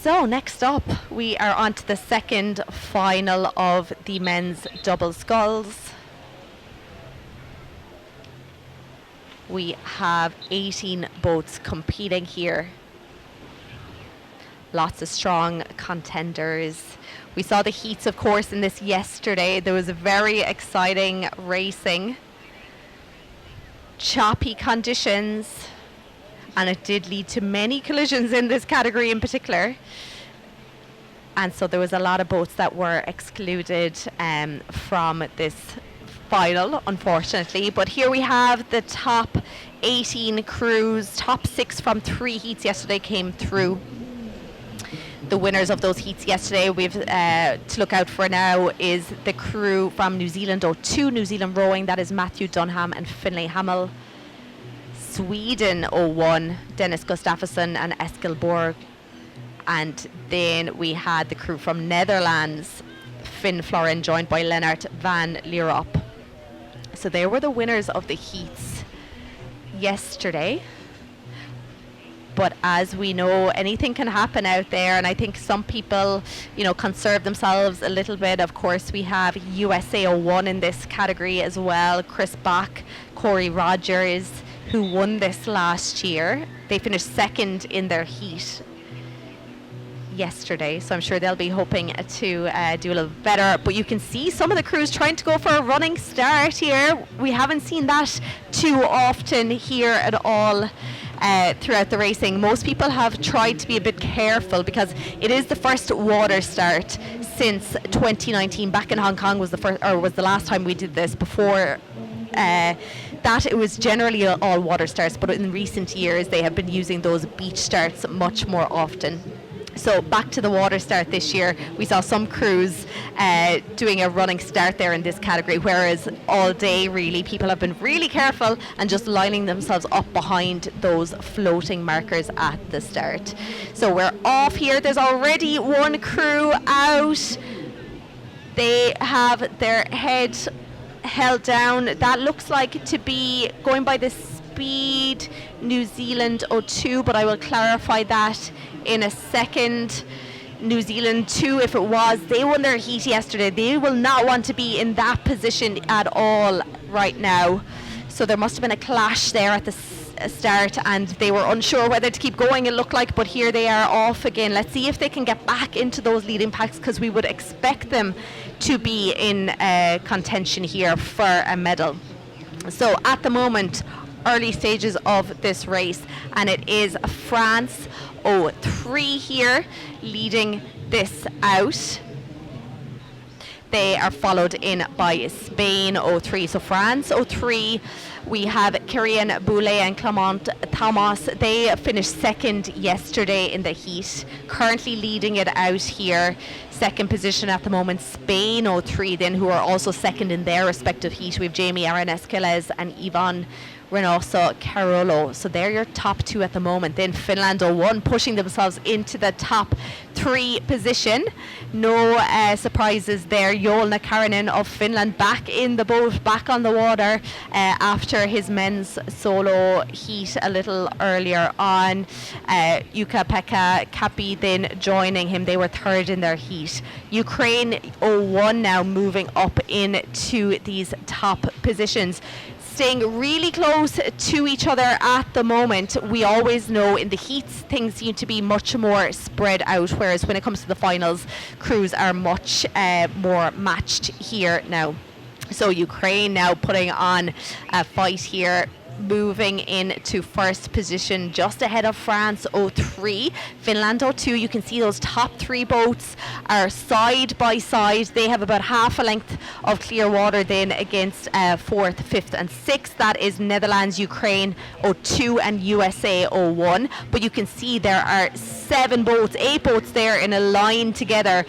So next up, we are on to the second final of the men's double sculls. We have 18 boats competing here. Lots of strong contenders. We saw the heats, of course, in this yesterday. There was a very exciting racing. Choppy conditions. And it did lead to many collisions in this category in particular. And so there was a lot of boats that were excluded from this final, unfortunately. But here we have the top 18 crews. Top 6 from 3 heats yesterday came through. The winners of those heats yesterday we've to look out for now is the crew from New Zealand, 02 New Zealand Rowing. That is Matthew Dunham and Finlay Hamill. Sweden 01, Dennis Gustafsson and Eskil Borg. And then we had the crew from Netherlands, Finn Florin, joined by Lennart van Lierop. So they were the winners of the heats yesterday. But as we know, anything can happen out there, and I think some people, conserve themselves a little bit. Of course, we have USA 01 in this category as well. Chris Bach, Corey Rogers, who won this last year. They finished second in their heat yesterday, so I'm sure they'll be hoping to do a little better. But you can see some of the crews trying to go for a running start here. We haven't seen that too often here at all throughout the racing. Most people have tried to be a bit careful because it is the first water start since 2019. Back in Hong Kong was the last time we did this. Before that, it was generally all water starts, but in recent years they have been using those beach starts much more often. So back to the water start this year, we saw some crews doing a running start there in this category, whereas all day really people have been really careful and just lining themselves up behind those floating markers at the start. So we're off here. There's already one crew out. They have their head held down. That looks like to be going by the speed New Zealand 02, but I will clarify that in a second. New Zealand 2, if it was, they won their heat yesterday. They will not want to be in that position at all right now. So there must have been a clash there at the start and they were unsure whether to keep going, it looked like, but here they are off again. Let's see if they can get back into those leading packs, because we would expect them to be in contention here for a medal. So at the moment, early stages of this race, and it is France 03 here leading this out. They are followed in by Spain 03. So France 03, we have Kirian Boulet and Clement Thomas. They finished second yesterday in the heat, currently leading it out here. Second position at the moment, Spain 03 then, who are also second in their respective heat. We have Jamie Arenesquez and Ivan Reynoso Carolo. So they're your top two at the moment. Then Finland 01 pushing themselves into the top 3 position. No surprises there. Jolna Karinen of Finland back in the boat, back on the water after his men's solo heat a little earlier on. Jukka-Pekka Kapi then joining him. They were third in their heat. Ukraine 01 now moving up into these top positions, staying really close to each other at the moment. We always know in the heats things seem to be much more spread out, whereas when it comes to the finals, crews are much more matched here now. So Ukraine now putting on a fight here, moving into first position just ahead of France 03. Finland 02, you can see those top 3 boats are side by side. They have about half a length of clear water then against 4th, 5th and 6th. That is Netherlands, Ukraine 02 and USA 01. But you can see there are 8 boats there in a line together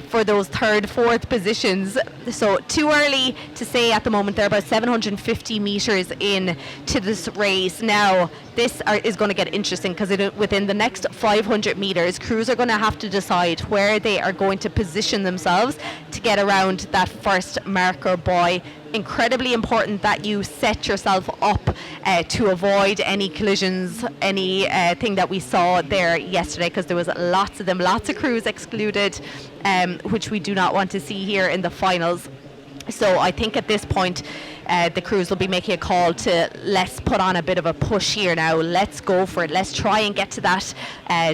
for those 3rd, 4th positions. So too early to say at the moment. They're about 750 meters in to this race. Now, this is going to get interesting because within the next 500 meters, crews are going to have to decide where they are going to position themselves to get around that first marker buoy. Incredibly important that you set yourself up to avoid any collisions, anything that we saw there yesterday, because there was lots of them, lots of crews excluded, which we do not want to see here in the finals. So I think at this point the crews will be making a call to let's put on a bit of a push here now. Let's go for it. Let's try and get to that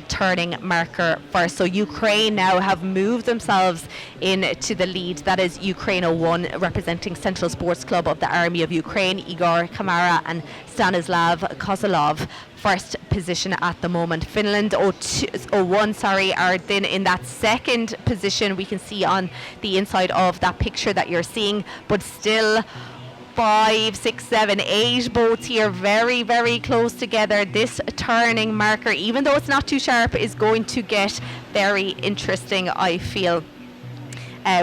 turning marker first. So Ukraine now have moved themselves into the lead. That is Ukraine 01 representing Central Sports Club of the Army of Ukraine. Igor Kamara and Stanislav Kozolov first position at the moment. Finland 01 are then in that second position. We can see on the inside of that picture that you're seeing, but still 5, 6, 7, 8 boats here very, very close together. This turning marker, even though it's not too sharp, is going to get very interesting, I feel.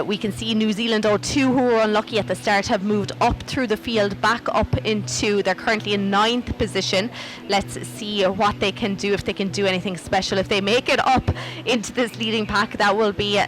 We can see New Zealand 02, who were unlucky at the start, have moved up through the field, back up into, they're currently in 9th position. Let's see what they can do, if they can do anything special. If they make it up into this leading pack, that will be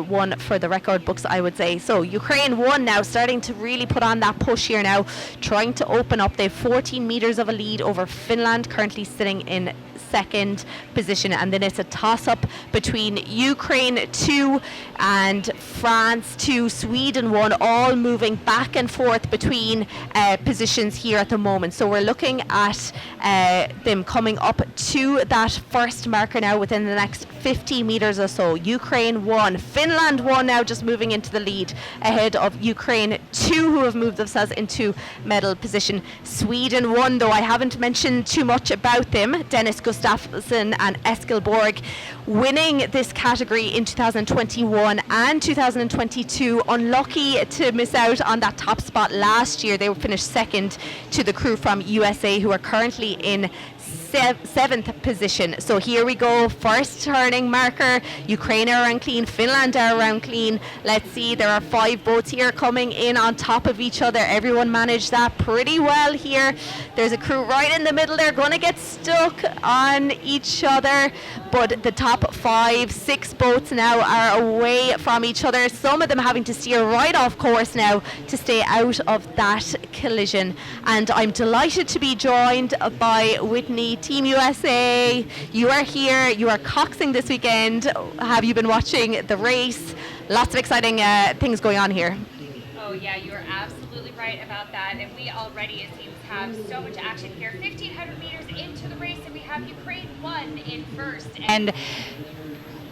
one for the record books, I would say. So Ukraine 1 now starting to really put on that push here now, trying to open up. They have 14 meters of a lead over Finland, currently sitting in second position, and then it's a toss-up between Ukraine 2 and France 2, Sweden 1, all moving back and forth between positions here at the moment. So we're looking at them coming up to that first marker now within the next 50 meters or so. Ukraine 1, Finland 1 now just moving into the lead ahead of Ukraine 2, who have moved themselves into medal position. Sweden 1, though I haven't mentioned too much about them. Dennis Gustafsson and Eskil Borg winning this category in 2021 and 2022. Unlucky to miss out on that top spot last year. They finished second to the crew from USA, who are currently in 7th position. So here we go, first turning marker. Ukraine are around clean, Finland are around clean. Let's see, there are 5 boats here coming in on top of each other. Everyone managed that pretty well here. There's a crew right in the middle. They're going to get stuck on each other, but the top 5, 6 boats now are away from each other. Some of them having to steer right off course now to stay out of that collision. And I'm delighted to be joined by Whitney. Team USA, you are here, you are coxing this weekend. Have you been watching the race? Lots of exciting things going on here. Oh yeah, you are absolutely right about that. And we already, it seems, have so much action here. 1,500 meters into the race, and we have Ukraine 1 in first.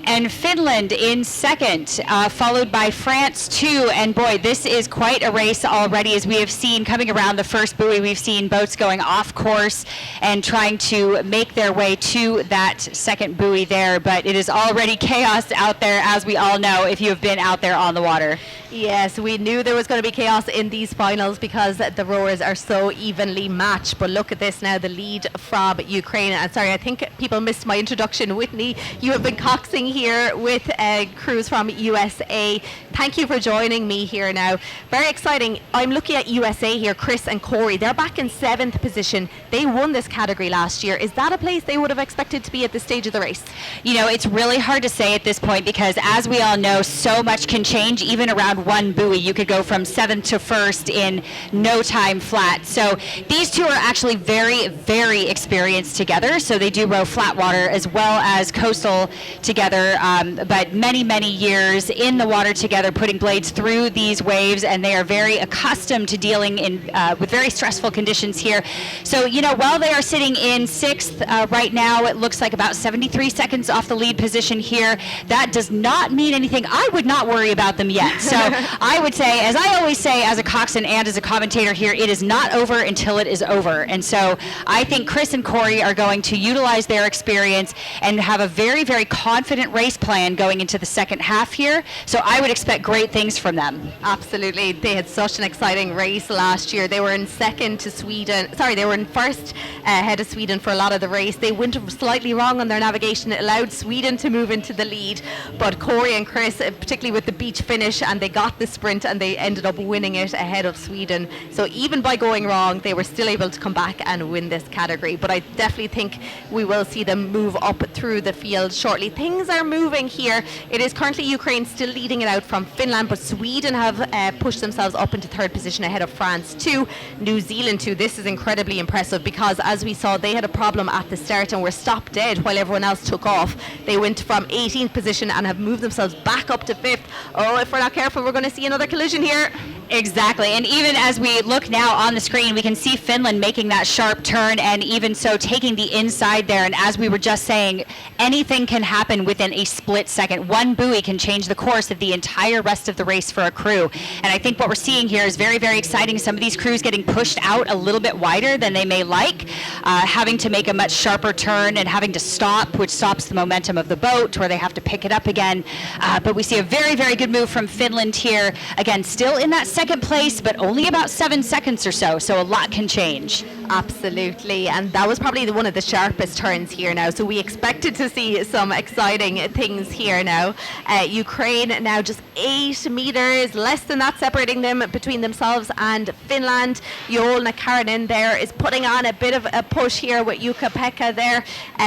And Finland in second, followed by France 2. And boy, this is quite a race already, as we have seen coming around the first buoy. We've seen boats going off course and trying to make their way to that second buoy there. But it is already chaos out there, as we all know, if you have been out there on the water. Yes, we knew there was going to be chaos in these finals because the rowers are so evenly matched. But look at this now, the lead from Ukraine. And sorry, I think people missed my introduction. Whitney, you have been coxing here with crews from USA. Thank you for joining me here now. Very exciting. I'm looking at USA here, Chris and Corey. They're back in 7th position. They won this category last year. Is that a place they would have expected to be at this stage of the race? You know, it's really hard to say at this point because, as we all know, so much can change even around one buoy. You could go from 7th to 1st in no time flat. So these two are actually very, very experienced together. So they do row flat water as well as coastal together, but many, many years in the water together, putting blades through these waves, and they are very accustomed to dealing with very stressful conditions here. So, you know, while they are sitting in 6th right now, it looks like about 73 seconds off the lead position here. That does not mean anything. I would not worry about them yet. So I would say, as I always say as a coxswain and as a commentator here, it is not over until it is over. And so I think Chris and Corey are going to utilize their experience and have a very, very confident race plan going into the second half here. So I would expect great things from them. Absolutely. They had such an exciting race last year. They were in second to Sweden. Sorry, they were in first ahead of Sweden for a lot of the race. They went slightly wrong on their navigation. It allowed Sweden to move into the lead. But Corey and Chris, particularly with the beach finish, and they got the sprint and they ended up winning it ahead of Sweden. So even by going wrong, they were still able to come back and win this category. But I definitely think we will see them move up through the field shortly. Things are moving here. It is currently Ukraine still leading it out from Finland, but Sweden have pushed themselves up into third position ahead of France too. New Zealand too. This is incredibly impressive because as we saw, they had a problem at the start and were stopped dead while everyone else took off. They went from 18th position and have moved themselves back up to 5th. Oh, if we're not careful, we're going to see another collision here. Exactly, and even as we look now on the screen, we can see Finland making that sharp turn, and even so taking the inside there. And as we were just saying, anything can happen within a split second. One buoy can change the course of the entire rest of the race for a crew. And I think what we're seeing here is very, very exciting. Some of these crews getting pushed out a little bit wider than they may like, having to make a much sharper turn and having to stop, which stops the momentum of the boat, where they have to pick it up again. But we see a very, very good move from Finland here. Again, still in that second place, but only about 7 seconds or so, so a lot can change. Absolutely, and that was probably one of the sharpest turns here now, so we expected to see some exciting things here now. Ukraine now just 8 meters, less than that separating them between themselves and Finland. Joelna Karinen there is putting on a bit of a push here with Jukka-Pekka there,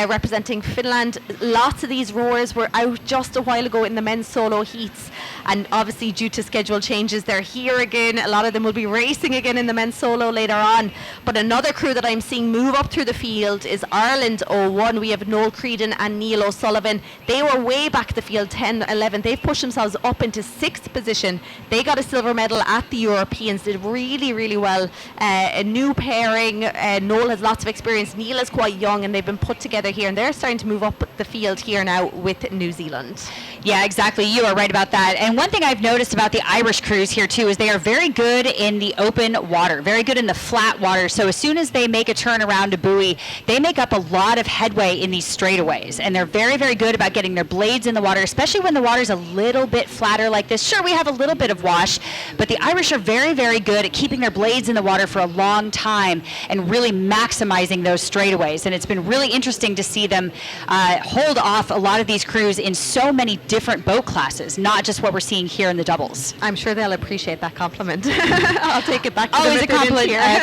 representing Finland. Lots of these rowers were out just a while ago in the men's solo heats, and obviously due to schedule changes they're here again. A lot of them will be racing again in the men's solo later on. But another crew that I'm seeing move up through the field is Ireland 01. We have Noel Creedon and Neil O'Sullivan. They were way back the field, 10, 11. They've pushed themselves up into 6th position. They got a silver medal at the Europeans, did really, really well. A new pairing. Noel has lots of experience. Neil is quite young, and they've been put together here, and they're starting to move up the field here now with New Zealand. Yeah, exactly. You are right about that. And one thing I've noticed about the Irish crews here too is they are very good in the open water, very good in the flat water. So as soon as they make a turn around a buoy, they make up a lot of headway in these straightaways. And they're very, very good about getting their blades in the water, especially when the water's a little bit flatter like this. Sure, we have a little bit of wash, but the Irish are very, very good at keeping their blades in the water for a long time and really maximizing those straightaways. And it's been really interesting to see them hold off a lot of these crews in so many different boat classes, not just what we're seeing here in the doubles. I'm sure they'll appreciate that compliment. I'll take it back to always a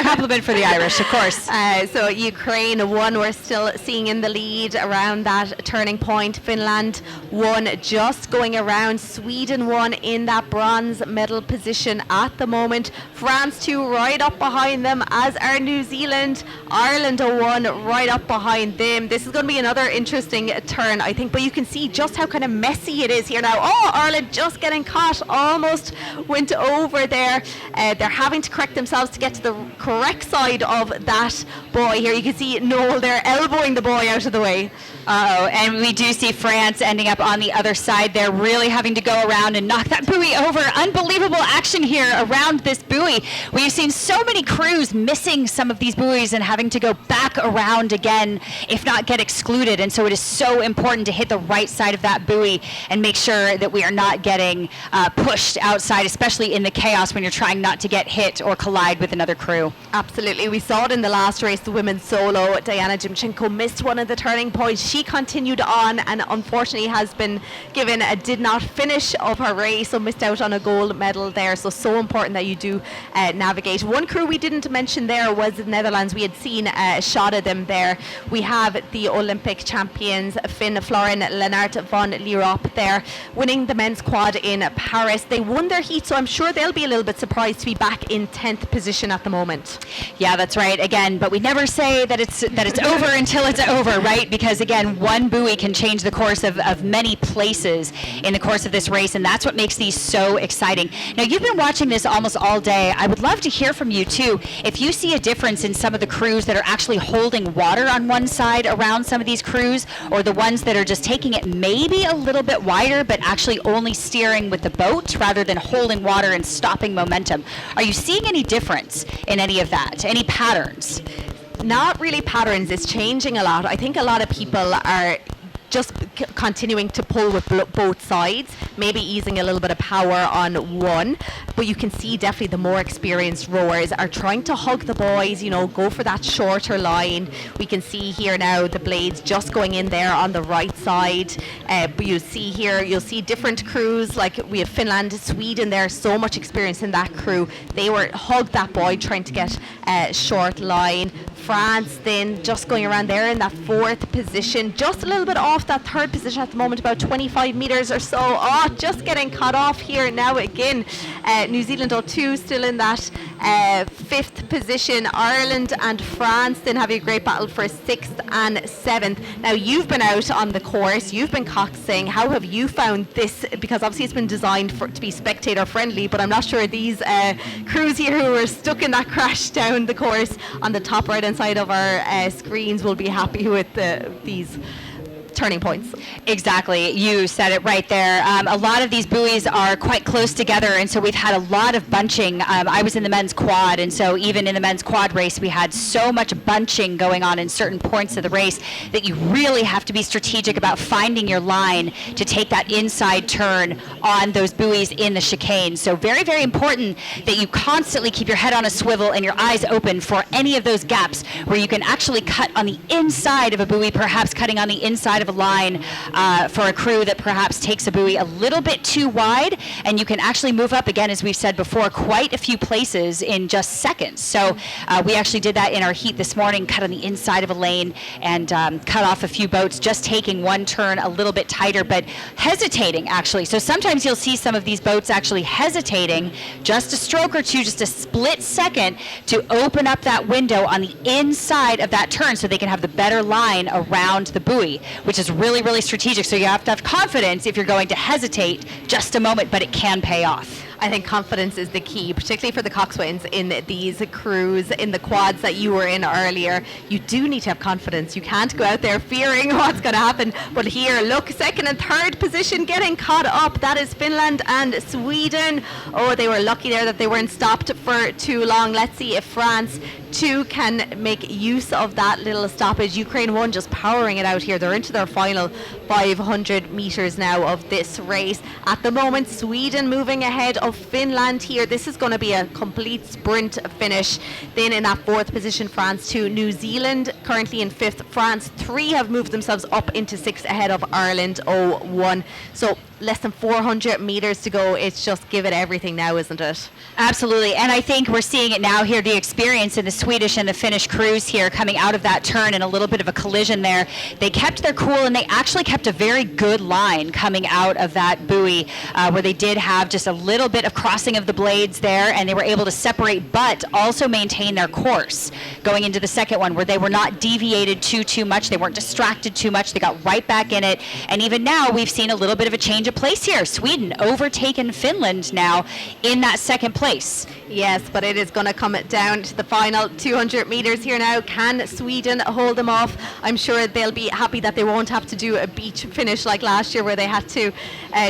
compliment for the Irish, of course. So Ukraine 1, we're still seeing in the lead around that turning point. Finland 1 just going around. Sweden 1 in that bronze medal position at the moment. France 2 right up behind them, as are New Zealand. Ireland 1 right up behind them. This is going to be another interesting turn, I think, but you can see just how kind of messy it is here now. Oh, Ireland just getting caught, almost went over there. They're having to correct themselves to get to the correct side of that buoy here. You can see Noel there elbowing the buoy out of the way. Uh-oh, and we do see France ending up on the other side there, really having to go around and knock that buoy over. Unbelievable action here around this buoy. We've seen so many crews missing some of these buoys and having to go back around again, if not get excluded. And so it is so important to hit the right side of that buoy and make sure that we are not getting pushed outside, especially in the chaos when you're trying not to get hit or collide with another crew. Absolutely. We saw it in the last race, the women's solo. Diana Jimchenko missed one of the turning points. She continued on and unfortunately has been given a did not finish of her race, so missed out on a gold medal there. So important that you do navigate. One crew we didn't mention there was the Netherlands. We had seen a shot of them there. We have the Olympic champions, Finn Florin Lennart von Lierop there, winning the men's quad in Paris. They won their heat, so I'm sure they'll be a little bit surprised to be back in 10th position at the moment. Yeah, that's right. Again, but we never say that it's over until it's over, right? Because again, one buoy can change the course of many places in the course of this race, and that's what makes these so exciting. Now, you've been watching this almost all day. I would love to hear from you too. If you see a difference in some of the crews that are actually holding water on one side around some of these crews, or the ones that are just taking it maybe a little bit wider, but actually only steering with the boat rather than holding water and stopping momentum. Are you seeing any difference in any of that? Any patterns? Not really patterns. It's changing a lot. I think a lot of people are just continuing to pull with both sides, maybe easing a little bit of power on one. But you can see definitely the more experienced rowers are trying to hug the buoys, you know, go for that shorter line. We can see here now the blades just going in there on the right side. But you see here, you'll see different crews, like we have Finland, Sweden there, so much experience in that crew. They were hugged that buoy trying to get a short line. France then just going around there in that fourth position, just a little bit off that third position at the moment, about 25 meters or so. Oh, just getting cut off here now again. New Zealand 02 still in that fifth position. Ireland and France then having a great battle for sixth and seventh. Now you've been out on the course, you've been coxing. How have you found this? Because obviously it's been designed to be spectator friendly, but I'm not sure these crews here who are stuck in that crash down the course on the top right hand side of our screens will be happy with these turning points. Exactly, you said it right there. A lot of these buoys are quite close together, and so we've had a lot of bunching. I was in the men's quad, and so even in the men's quad race we had so much bunching going on in certain points of the race that you really have to be strategic about finding your line to take that inside turn on those buoys in the chicane. So very, very important that you constantly keep your head on a swivel and your eyes open for any of those gaps where you can actually cut on the inside of a buoy, perhaps cutting on the inside of a line for a crew that perhaps takes a buoy a little bit too wide, and you can actually move up again, as we've said before, quite a few places in just seconds. So we actually did that in our heat this morning, cut on the inside of a lane and cut off a few boats, just taking one turn a little bit tighter, but hesitating actually. So sometimes you'll see some of these boats actually hesitating just a stroke or two, just a split second to open up that window on the inside of that turn so they can have the better line around the buoy, which is really, really strategic. So you have to have confidence if you're going to hesitate just a moment, but it can pay off. I think confidence is the key, particularly for the coxswains in these crews, in the quads that you were in earlier. You do need to have confidence. You can't go out there fearing what's going to happen. But here, look, second and third position getting caught up. That is Finland and Sweden. Oh, they were lucky there that they weren't stopped for too long. Let's see if France too can make use of that little stoppage. Ukraine 1 just powering it out here. They're into their final 500 meters now of this race. At the moment, Sweden moving ahead of Finland here. This is going to be a complete sprint finish. Then in that fourth position, France 2. New Zealand currently in fifth. France 3 have moved themselves up into sixth ahead of Ireland 01. So less than 400 meters to go. It's just give it everything now, isn't it? Absolutely, and I think we're seeing it now here, the experience in the Swedish and the Finnish crews here coming out of that turn and a little bit of a collision there. They kept their cool, and they actually kept a very good line coming out of that buoy where they did have just a little bit of crossing of the blades there, and they were able to separate but also maintain their course going into the second one, where they were not deviated too much, they weren't distracted too much, they got right back in it. And even now we've seen a little bit of a change of place here. Sweden overtaken Finland now in that second place. Yes, but it is going to come down to the final 200 meters here now. Can Sweden hold them off? I'm sure they'll be happy that they won't have to do a beach finish like last year where they had to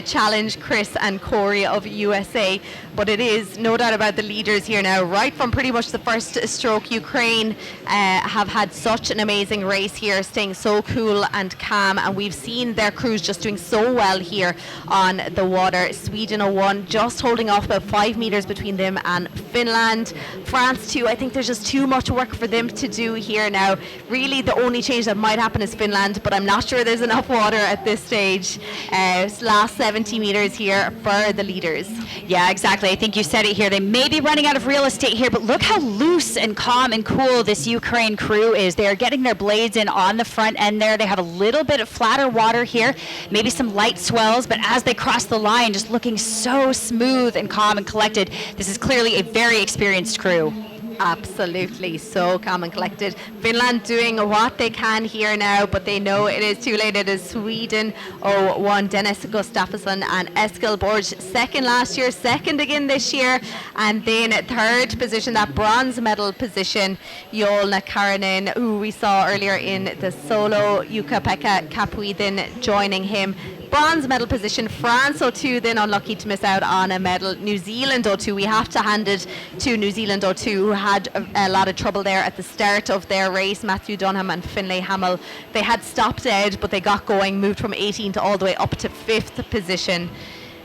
challenge Chris and Corey of USA. But it is no doubt about the leaders here now. Right from pretty much the first stroke, Ukraine have had such an amazing race here, staying so cool and calm, and we've seen their crews just doing so well here on the water. Sweden 01 just holding off about 5 meters between them and Finland. France 2, I think there's just too much work for them to do here now. Really the only change that might happen is Finland, but I'm not sure there's enough water at this stage. Last 70 meters here for the leaders. Yeah, exactly. I think you said it here. They may be running out of real estate here, but look how loose and calm and cool this Ukraine crew is. They are getting their blades in on the front end there. They have a little bit of flatter water here, maybe some light swells, but as they cross the line, just looking so smooth and calm and collected. This is clearly a very experienced crew. Absolutely, so calm and collected. Finland doing what they can here now, but they know it is too late. It is Sweden 01, Dennis Gustafsson and Eskil Borg, second last year, second again this year, and then third position, that bronze medal position, Jolna Karinen, who we saw earlier in the solo, Jukka-Pekka Kapui then joining him. bronze medal position. France 02 then unlucky to miss out on a medal. New Zealand 02, we have to hand it to New Zealand 02, who had a lot of trouble there at the start of their race. Matthew Dunham and Finlay Hamill, they had stopped dead, but they got going, moved from 18th all the way up to 5th position.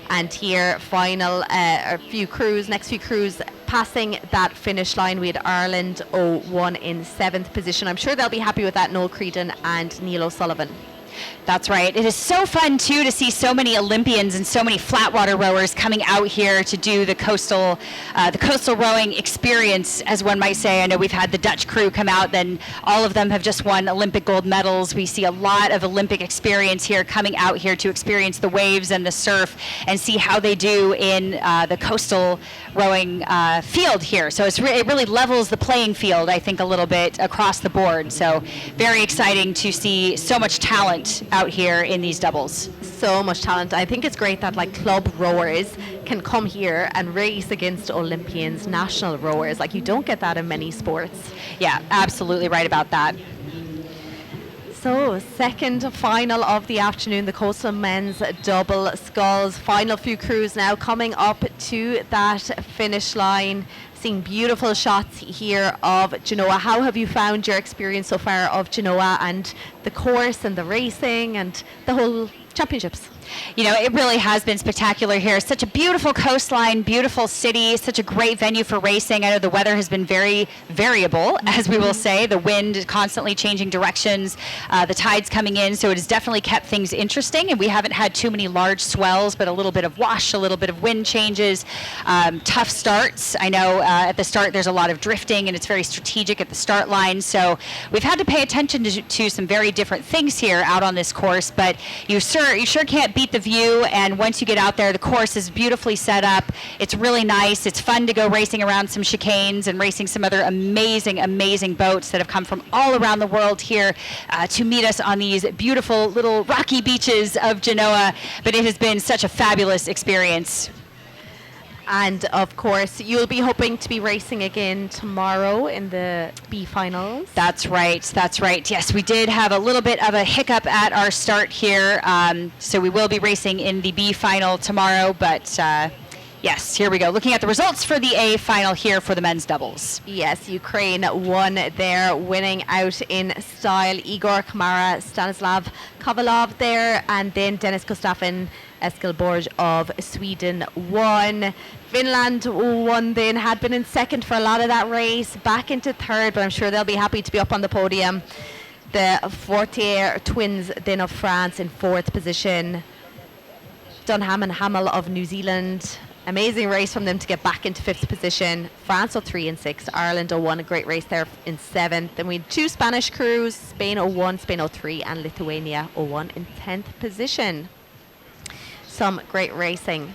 And here, final, next few crews passing that finish line. We had Ireland 01 in 7th position. I'm sure they'll be happy with that, Noel Creedon and Neil O'Sullivan. That's right. It is so fun, too, to see so many Olympians and so many flatwater rowers coming out here to do the coastal rowing experience, as one might say. I know we've had the Dutch crew come out, then all of them have just won Olympic gold medals. We see a lot of Olympic experience here coming out here to experience the waves and the surf and see how they do in the coastal rowing field here. So it really levels the playing field, I think, a little bit across the board. So very exciting to see so much talent out here in these doubles. So much talent. I think it's great that like club rowers can come here and race against Olympians, national rowers. Like, you don't get that in many sports. Yeah, absolutely right about that. So, second final of the afternoon, the coastal men's double sculls. Final few crews now coming up to that finish line. Seeing beautiful shots here of Genoa. How have you found your experience so far of Genoa and the course and the racing and the whole championships? You know, it really has been spectacular here. Such a beautiful coastline, beautiful city, such a great venue for racing. I know the weather has been very variable, as we will say. The wind is constantly changing directions, the tides coming in, so it has definitely kept things interesting. And we haven't had too many large swells, but a little bit of wash, a little bit of wind changes, tough starts. I know at the start there's a lot of drifting, and it's very strategic at the start line. So we've had to pay attention to some very different things here out on this course, but you sure can't beat the view. And once you get out there, the course is beautifully set up. It's really nice. It's fun to go racing around some chicanes and racing some other amazing boats that have come from all around the world here to meet us on these beautiful little rocky beaches of Genoa. But it has been such a fabulous experience. And of course, you'll be hoping to be racing again tomorrow in the B finals. That's right. Yes, we did have a little bit of a hiccup at our start here. So we will be racing in the B final tomorrow. But yes, here we go. Looking at the results for the A final here for the men's doubles. Yes, Ukraine won there, winning out in style. Igor Kamara, Stanislav Kovalov there, and then Dennis Gustafsson Eskelborg of Sweden won. Finland won then, had been in second for a lot of that race, back into third, but I'm sure they'll be happy to be up on the podium. The Fortier twins then of France in fourth position. Dunham and Hamill of New Zealand. Amazing race from them to get back into fifth position. France 03 in sixth. Ireland 01, a great race there in seventh. Then we had two Spanish crews, Spain 01, Spain 03, and Lithuania 01 in 10th position. Some great racing.